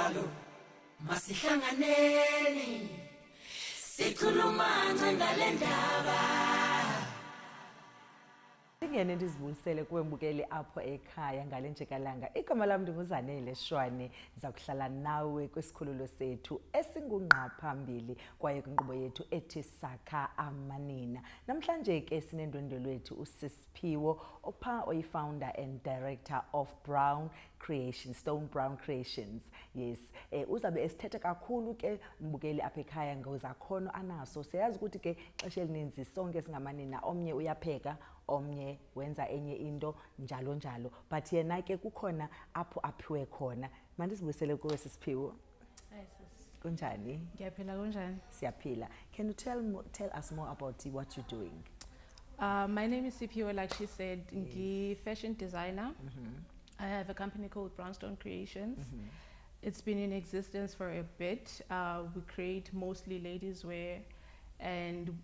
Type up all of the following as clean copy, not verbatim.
njalo masihlanganeni sikhuluma ngale ndaba. Ingene ndizibulisele kuwe mbukeli apho ekhaya ngale njekalanga. Igama lam ndinguzanele Shwane. Ndiza kuhlala nawe kwisikhululo sethu esingungqa phambili kwaye kwinkqubo yethu ethi Sakha Amanina. Namhlanje ke sinendwendwe lwethu uSiphiwo opha oyi-founder and director of Stone Brown Creations. Yes, uzabe esithethe kakhulu ke mbukeli apha ekhaya ngozakhono anaso. Siyazi ukuthi ke xesha elininzi sonke singamanina, omnye uyapheka, omnye wenza enye into njalo njalo, but yena ke kukhona apho aphiwe khona. Mandizibuyisele kuwe Siphiwo. Kunjani? Ngiyaphila kunjani? Siyaphila. Can you tell us more about what you're doing? My name is Siphiwo, like she said. Yes. Fashion designer. I have a company called Brownstone Creations. It's been in existence for a bit. We create mostly ladies wear, and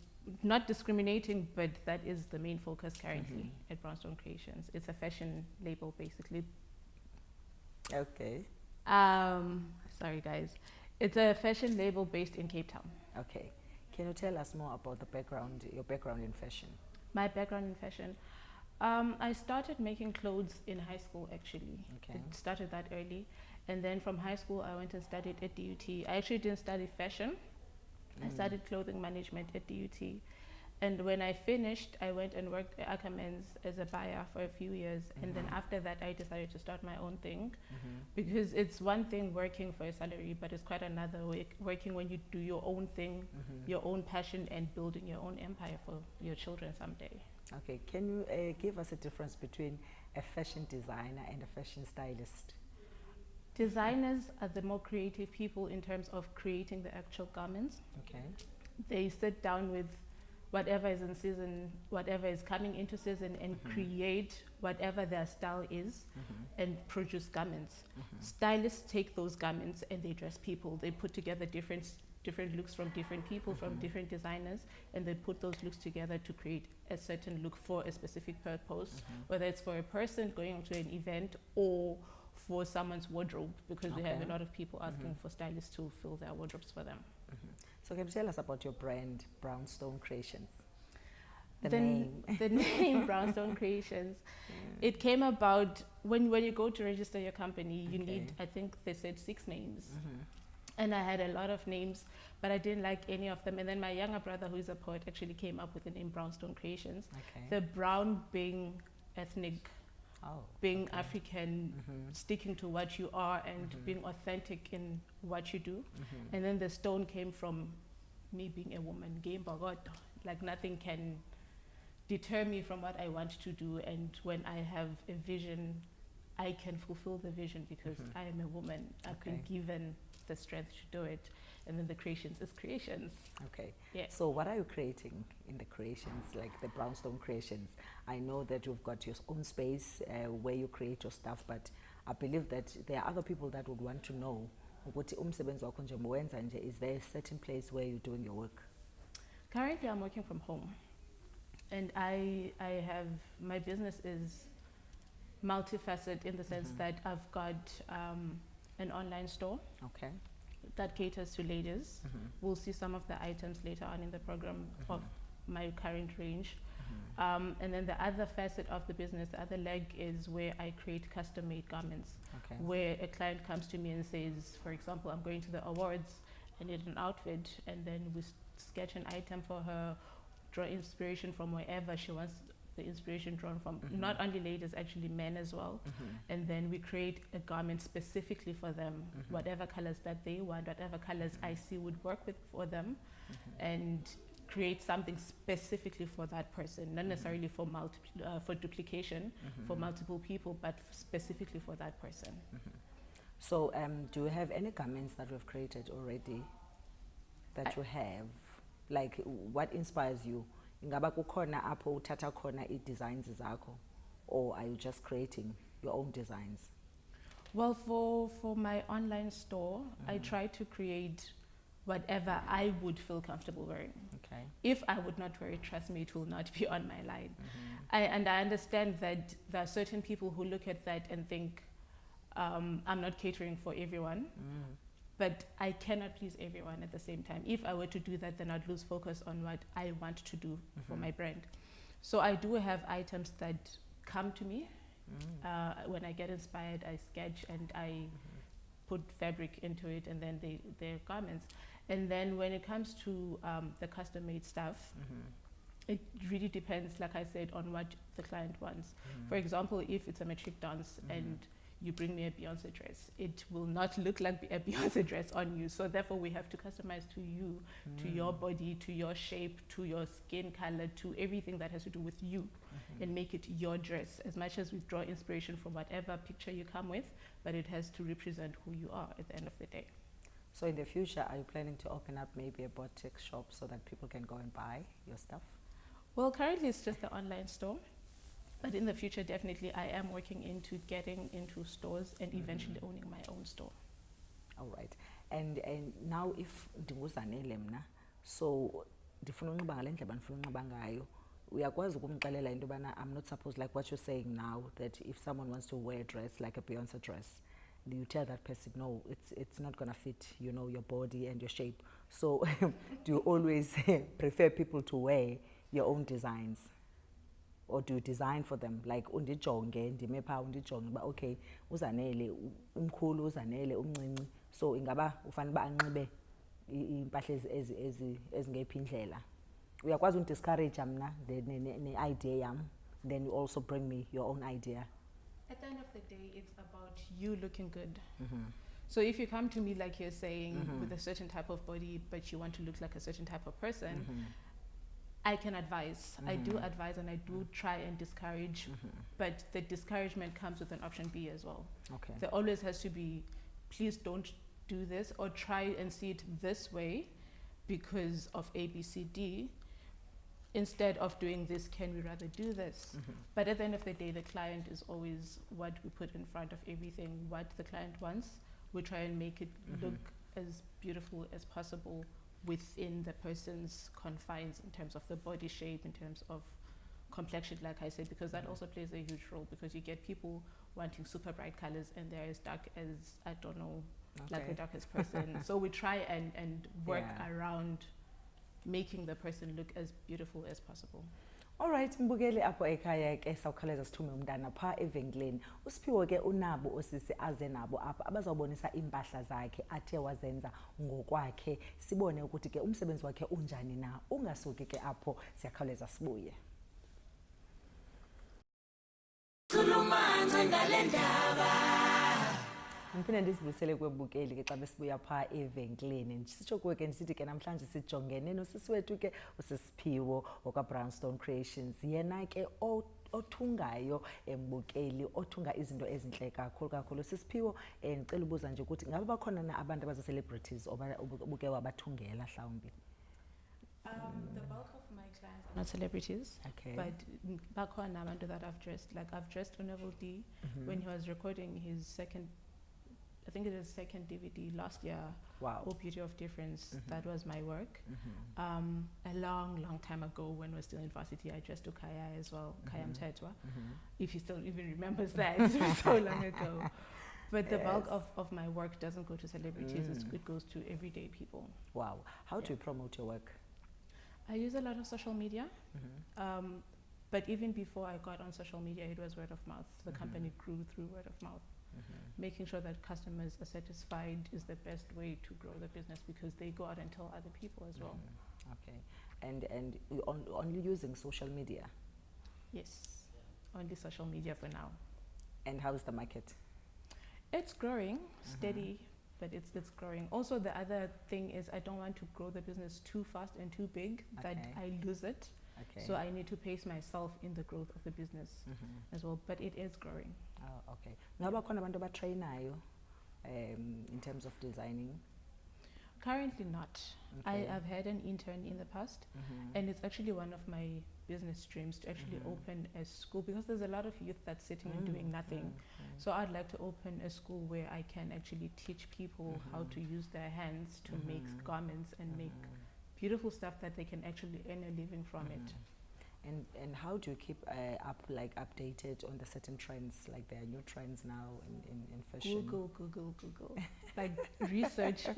not discriminating, but that is the main focus currently at Brownstone Creations. It's a fashion label, basically. Okay. Sorry guys. It's a fashion label based in Cape Town. Okay. Can you tell us more about your background in fashion? My background in fashion. I started making clothes in high school, actually. Okay. It started that early. And then from high school, I went and studied at DUT. I actually didn't study fashion. I studied clothing management at DUT. And when I finished, I went and worked at Ackermans as a buyer for a few years. And then after that, I decided to start my own thing. Because it's one thing working for a salary, but it's quite another working when you do your own thing, your own passion, and building your own empire for your children someday. Okay, can you give us a difference between a fashion designer and a fashion stylist? Designers are the more creative people in terms of creating the actual garments. Okay. They sit down with whatever is in season, whatever is coming into season, and create whatever their style is and produce garments. Stylists take those garments and they dress people. They put together different looks from different people, from different designers, and they put those looks together to create a certain look for a specific purpose, whether it's for a person going to an event or for someone's wardrobe, because we have a lot of people asking for stylists to fill their wardrobes for them. So can you tell us about your brand, Brownstone Creations? The name Brownstone Creations. It came about when you go to register your company, you need, I think they said 6 names. And I had a lot of names, but I didn't like any of them. And then my younger brother, who is a poet, actually came up with the name Brownstone Creations. The brown being ethnic, being African, sticking to what you are and being authentic in what you do. And then the stone came from me being a woman, like nothing can deter me from what I want to do. And when I have a vision, I can fulfill the vision because I am a woman. I've been given the strength to do it. And then the creations is creations. Okay. Yeah. So what are you creating in the creations, like the Brownstone Creations? I know that you've got your own space where you create your stuff, but I believe that there are other people that would want to know, is there a certain place where you're doing your work? Currently, I'm working from home. And I have, my business is multifaceted in the sense that I've got an online store. Okay. That caters to ladies. We'll see some of the items later on in the program of my current range. And then the other facet of the business, the other leg, is where I create custom-made garments. Where a client comes to me and says, for example, I'm going to the awards, I need an outfit, and then we sketch an item for her, draw inspiration from wherever she wants the inspiration drawn from. Not only ladies, actually men as well. And then we create a garment specifically for them, whatever colors that they want, whatever colors I see would work with for them, and create something specifically for that person, not necessarily for for duplication for multiple people, but specifically for that person. So do you have any garments that we've created already that you have? Like, what inspires you? Ingaba kukhona apho uthatha khona i-designs zakho, or are you just creating your own designs? Well, for my online store, I try to create whatever I would feel comfortable wearing. Okay. If I would not wear it, trust me, it will not be on my line. And I understand that there are certain people who look at that and think, I'm not catering for everyone, but I cannot please everyone at the same time. If I were to do that, then I'd lose focus on what I want to do for my brand. So I do have items that come to me. When I get inspired, I sketch and I put fabric into it, and then they're garments. And then when it comes to the custom-made stuff, it really depends, like I said, on what the client wants. For example, if it's a matric dance and you bring me a Beyonce dress, it will not look like a Beyonce dress on you. So therefore we have to customize to you, to your body, to your shape, to your skin color, to everything that has to do with you, and make it your dress. As much as we draw inspiration from whatever picture you come with, but it has to represent who you are at the end of the day. So in the future, are you planning to open up maybe a boutique shop so that people can go and buy your stuff? Well, currently it's just the online store. But in the future, definitely, I am working into getting into stores and eventually owning my own store. All right. And now if ndinguzanele mna, so ndifuna unxiba ngale ndlela ndifuna unxiba ngayo, uyakwazi ukumxelela into yobana I'm not supposed, like what you're saying now, that if someone wants to wear a dress like a Beyonce dress, you tell that person, no, it's not going to fit, you know, your body and your shape. So do you always prefer people to wear your own designs? Or do you design for them, like undijonge ndime pha undijonge ba okay uZanele umkhulu uZanele umncinci, so ingaba ufanele ba anxibe impahla ezingephi indlela? Uyakwazi undiscourage mna ne idea yam, then you also bring me your own idea. At the end of the day, it's about you looking good. So if you come to me, like you're saying, with a certain type of body, but you want to look like a certain type of person, I can advise. I do advise and I do try and discourage, but the discouragement comes with an option B as well. Okay. There always has to be, please don't do this, or try and see it this way because of A, B, C, D. Instead of doing this, can we rather do this? But at the end of the day, the client is always what we put in front of everything. What the client wants, we try and make it look as beautiful as possible within the person's confines, in terms of the body shape, in terms of complexion, like I said, because that also plays a huge role, because you get people wanting super bright colors and they're as dark as, I don't know, like the darkest person. So we try and work around making the person look as beautiful as possible. Alright, mbukeli apho ekhaya ke sawukhaleza sithume umntana pha evenkileni. uSiphiwo ke unabo osisi aze nabo apha abazawubonisa impahla zakhe athe wazenza ngokwakhe, sibone ukuthi ke umsebenzi wakhe unjani na. Ungasuki ke apho, siyakhawuleza sibuye. Khuluma ngale ndaba. Ndiphinde ndisibuyisele kwebukeli ke xa besibuya pha evenkileni. Sitsho kuwe ke ndisithi ke namhlanje sijongene nosisi wethu ke uSiphiwo okwa-Brownstone Creations. Yena ke othungayo embukeli, othunga izinto ezinhle kakhulu. Siphiwo, ndicela ubuza nje ukuthi ngaba bakhona na abantu abaza-celebrities obuke wabathungela mhlawumbi? The bulk of my clients are not celebrities, but bakhona abantu that I've dressed. Like I've dressed Honorable D when he was recording his second, I think it was second DVD last year. Wow. Oh, Beauty of Difference. That was my work. A long time ago, when we were still in varsity, I dressed Kaya as well, Kaya Mtetwa. If he still even remembers that, it was so long ago. But the bulk of my work doesn't go to celebrities, it goes to everyday people. Wow. How do you promote your work? I use a lot of social media. But even before I got on social media, it was word of mouth. The company grew through word of mouth. Making sure that customers are satisfied is the best way to grow the business, because they go out and tell other people as well. Okay. And only using social media? Yes, only social media for now. And how is the market? It's growing, steady, but it's growing. Also, the other thing is I don't want to grow the business too fast and too big that I lose it. So I need to pace myself in the growth of the business as well, but it is growing. Oh, okay. Ngaba khona abantu abatrayinayo in terms of designing? Currently not. I've had an intern in the past, and it's actually one of my business dreams to actually open a school, because there's a lot of youth that's sitting and doing nothing. So I'd like to open a school where I can actually teach people how to use their hands to make garments and make beautiful stuff that they can actually earn a living from it. And how do you keep updated on the certain trends? Like there are new trends now in fashion. Google. Like research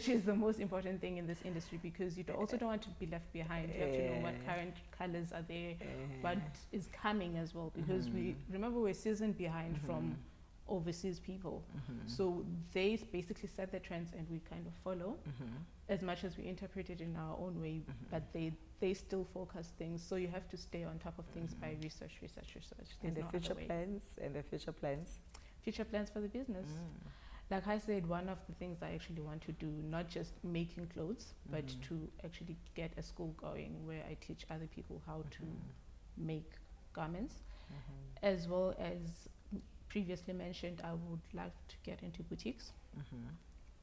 is the most important thing in this industry, because you also don't want to be left behind. You have to know what current colors are there, what is coming as well, because we're seasoned behind from overseas people. So they basically set the trends and we kind of follow as much as we interpret it in our own way, but they still focus things. So you have to stay on top of things by research. And the future plans? Future plans for the business. Like I said, one of the things I actually want to do, not just making clothes, but to actually get a school going where I teach other people how to make garments, as well as previously mentioned, I would like to get into boutiques.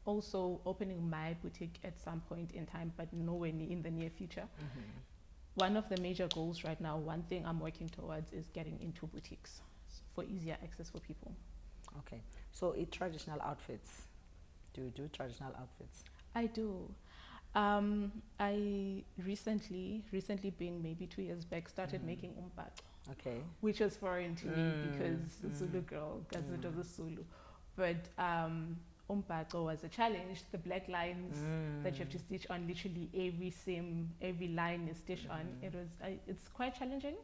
Also opening my boutique at some point in time, but nowhere in the near future. One of the major goals right now, one thing I'm working towards, is getting into boutiques for easier access for people. Okay, so traditional outfits. Do you do traditional outfits? I do. I recently being maybe 2 years back, started making umbhaco. Okay. Which was foreign to me because Zulu girl, because it was a Zulu. But umbhaco was a challenge. The black lines that you have to stitch on, literally every line is stitched on. It's quite challenging,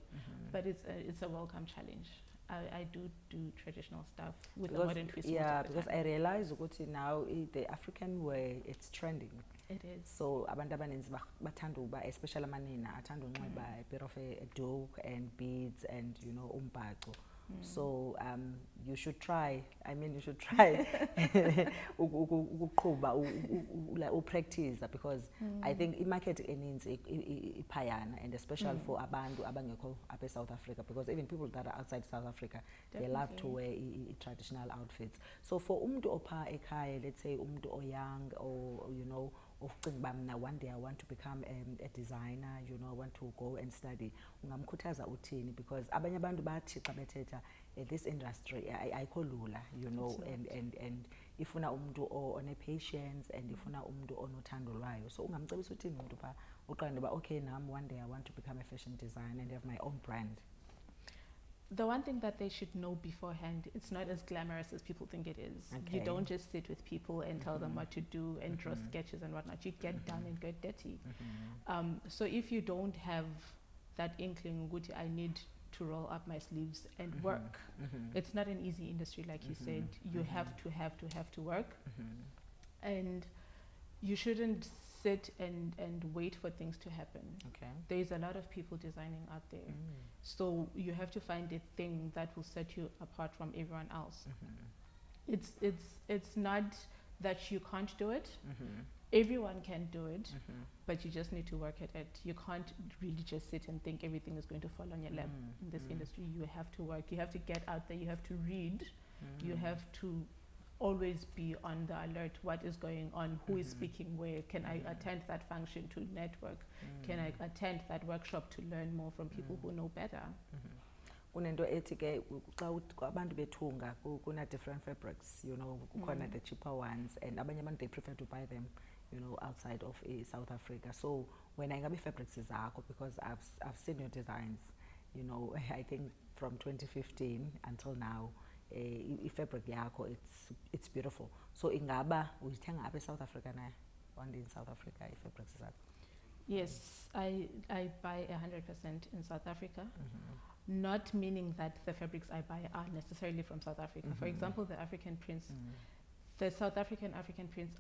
but it's a welcome challenge. I do traditional stuff with a modern twist. Yeah, because I realize now the African way, it's trending. It is. So abantu abaninzi bathanda uba, especially amanina, athanda unxiba a bit of a doke and beads and umbhaco. So you should try. You should try practice, because I think the market needs ipayana, and especially for abantu abangekho apha South Africa, because even people that are outside South Africa, they love to wear traditional outfits. So for umntu opha ekhaya, let's say umntu oyang, or one day I want to become a designer, I want to go and study, ungamkhuthaza uthini? Because abanye abantu bathi xa bethetha this industry ayikho lula, and ifuna umuntu one-patience, and ifuna umuntu onothando lwayo. So ungamcebisa uthini umuntu pha uqonde uba okay, one day I want to become a fashion designer and have my own brand? The one thing that they should know beforehand, it's not as glamorous as people think it is. Okay. You don't just sit with people and tell them what to do and draw sketches and whatnot. You get down and get dirty. So if you don't have that inkling, I need to roll up my sleeves and work. It's not an easy industry, like you said. You have to work. And you shouldn't sit and wait for things to happen. Okay. There's a lot of people designing out there. So you have to find a thing that will set you apart from everyone else. It's not that you can't do it. Everyone can do it, but you just need to work at it. You can't really just sit and think everything is going to fall on your lap in this industry. You have to work. You have to get out there. You have to read. You have to always be on the alert. What is going on? Who is speaking where? Can I attend that function to network? Can I attend that workshop to learn more from people who know better? Unento ethi ke xa abantu bethunga kuna different fabrics, kukhona the cheaper ones, and abanye abantu they prefer to buy them outside of South Africa. So when I ngabe fabrics zakho, because I've seen your designs, I think from 2015 until now, fabric yakho, it's beautiful. So ingaba uyithenga apha South Africa na? One day in South Africa, fabrics zakho? Yes, I buy 100% in South Africa. Not meaning that the fabrics I buy are necessarily from South Africa. For example, the African prints, the South African prints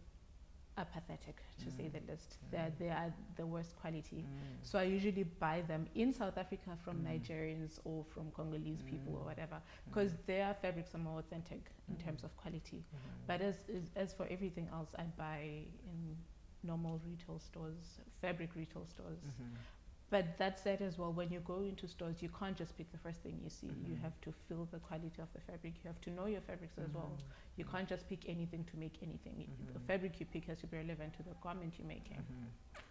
are pathetic, to say the least. They are the worst quality. So I usually buy them in South Africa from Nigerians or from Congolese people or whatever, because their fabrics are more authentic in terms of quality. But as for everything else, I buy in normal retail stores, fabric retail stores. But that said as well, when you go into stores, you can't just pick the first thing you see. You have to feel the quality of the fabric. You have to know your fabrics as well. You can't just pick anything to make anything. The fabric you pick has to be relevant to the garment you're making.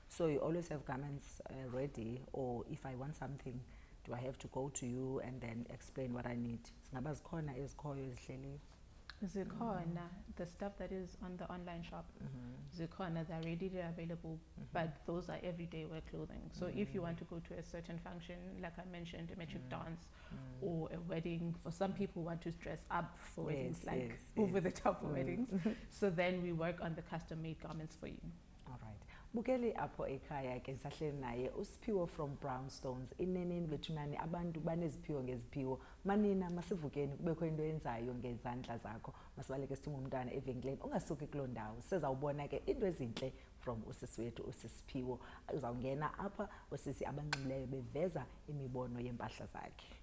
So you always have garments ready, or if I want something, do I have to go to you and then explain what I need? Zikhona, the stuff that is on the online shop. Zikhona, they're readily available, but those are everyday wear clothing. So if you want to go to a certain function, like I mentioned, a metric dance or a wedding, for some people want to dress up for weddings, like over the top weddings. So then we work on the custom made garments for you. All right. Bukeli apho ekhaya ke sahleli naye uSiphiwo from Brownstones. Ineneni bethu nani abantu baneziphiwo ngeziphiwo. Manina masivukeni kubekho into yenzayo ngezandla zakho. Masibaleke sithuma umntwana evenkileni ungasuki kuloo ndawo. Sizawubona ke into ezinhle from usisi wethu uSiphiwo. Uzawungena apha usisi abanxibileyo beveza imibono yempahla zakhe.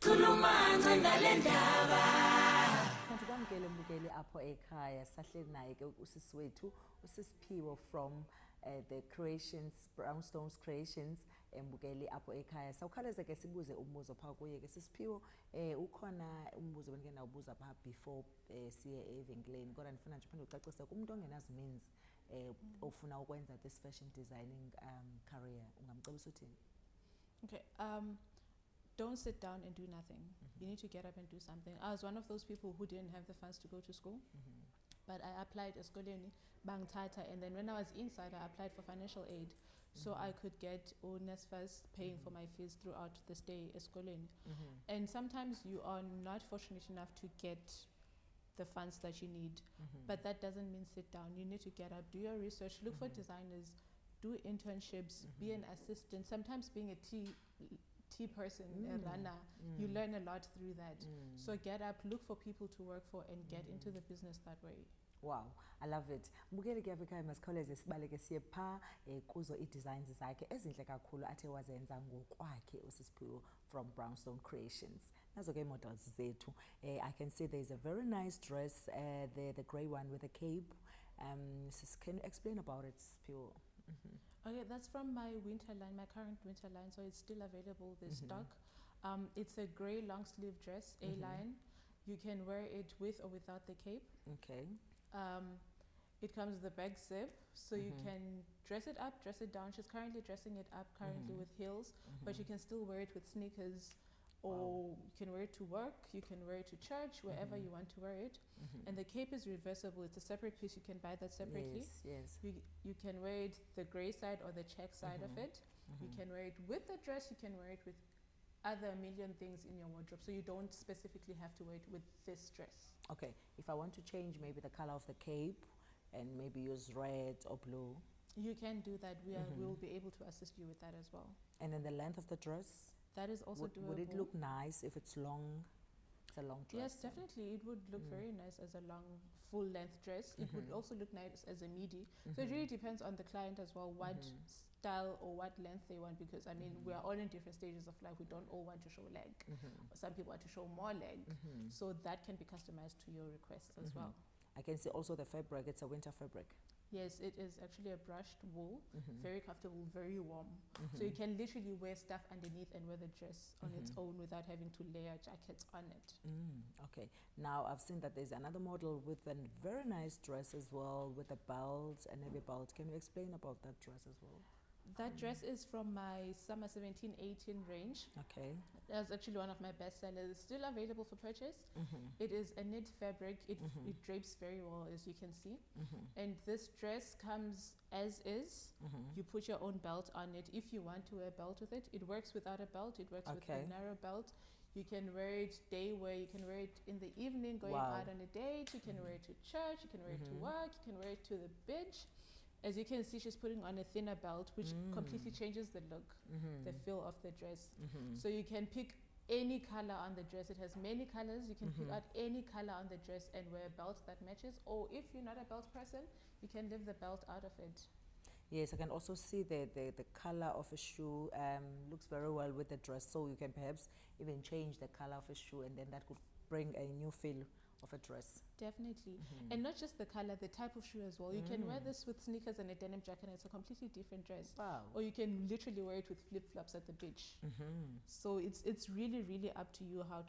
Khuluma ngale ndaba. Kanti kwamkele mbukeli apho ekhaya sahleli naye ke usisi wethu uSiphiwo from the Creations, Brownstones Creations, mbukeli apho ekhaya. Sawukhaleze ke sibuze umbuzo phaa kuye ke Siphiwo, ukhona umbuzo bendike ndawubuza phaa before siye evenkileni kodwa ndifuna nje uphinde ucacise kumntu ongenazi means ofuna ukwenza this fashion designing career ungamcebisa uthini? Okay, don't sit down and do nothing. You need to get up and do something. I was one of those people who didn't have the funds to go to school, but I applied eskoleni bangithatha, and then when I was inside, I applied for financial aid, so I could get NSFAS paying for my fees throughout the stay eskoleni. And sometimes you are not fortunate enough to get the funds that you need, but that doesn't mean sit down. You need to get up, do your research, look for designers, do internships, be an assistant. Sometimes being a tea person, a runner, you learn a lot through that. So get up, look for people to work for, and get into the business that way. Wow, I love it. Mbukeli ke Africa masikhawuleze sibaleke siye phaa kuzo i-designs zakhe ezinhle kakhulu athe wazenza ngokwakhe uSiphiwo from Brownstone Creations. Nazo ke models zethu. I can see there's a very nice dress, the grey one with a cape. Can you explain about it, Siphiwo? Okay, that's from my winter line, my current winter line, so it's still available, this stock. It's a grey long sleeve dress, A-line. You can wear it with or without the cape. Okay. It comes with a back zip, so you can dress it up, dress it down. She's currently dressing it up with heels, but you can still wear it with sneakers, or you can wear it to work, you can wear it to church, wherever you want to wear it. And the cape is reversible. It's a separate piece. You can buy that separately. Yes. You can wear it the grey side or the check side of it. You can wear it with the dress. You can wear it with other million things in your wardrobe. So you don't specifically have to wear it with this dress. Okay. If I want to change maybe the color of the cape and maybe use red or blue. You can do that. We'll be able to assist you with that as well. And then the length of the dress? That is also doable. Would it look nice if it's long? It's a long dress. Yes, definitely. It would look very nice as a long, full-length dress. It would also look nice as a midi. So it really depends on the client as well, what style or what length they want, because I mean, we are all in different stages of life. We don't all want to show leg. Some people want to show more leg. So that can be customized to your requests as well. I can see also the fabric. It's a winter fabric. Yes, it is actually a brushed wool, very comfortable, very warm. So you can literally wear stuff underneath and wear the dress on its own without having to layer jackets on it. Okay, now I've seen that there's another model with a very nice dress as well, with a belt, a navy belt. Can you explain about that dress as well? That dress is from my summer 17-18 range. Okay. That's actually one of my best sellers. Still available for purchase. It is a knit fabric. It drapes very well, as you can see. And this dress comes as is. You put your own belt on it if you want to wear a belt with it. It works without a belt. It works with a narrow belt. You can wear it day wear. You can wear it in the evening going out on a date. You can wear it to church. You can wear it to work. You can wear it to the beach. As you can see, she's putting on a thinner belt, which completely changes the look, the feel of the dress. So you can pick any color on the dress. It has many colors. You can pick out any color on the dress and wear a belt that matches. Or if you're not a belt person, you can leave the belt out of it. Yes, I can also see the color of a shoe looks very well with the dress. So you can perhaps even change the color of a shoe, and then that could bring a new feel of a dress. Definitely. And not just the color, the type of shoe as well. You can wear this with sneakers and a denim jacket and it's a completely different dress. Wow. Or you can literally wear it with flip-flops at the beach. So it's really, really up to you how to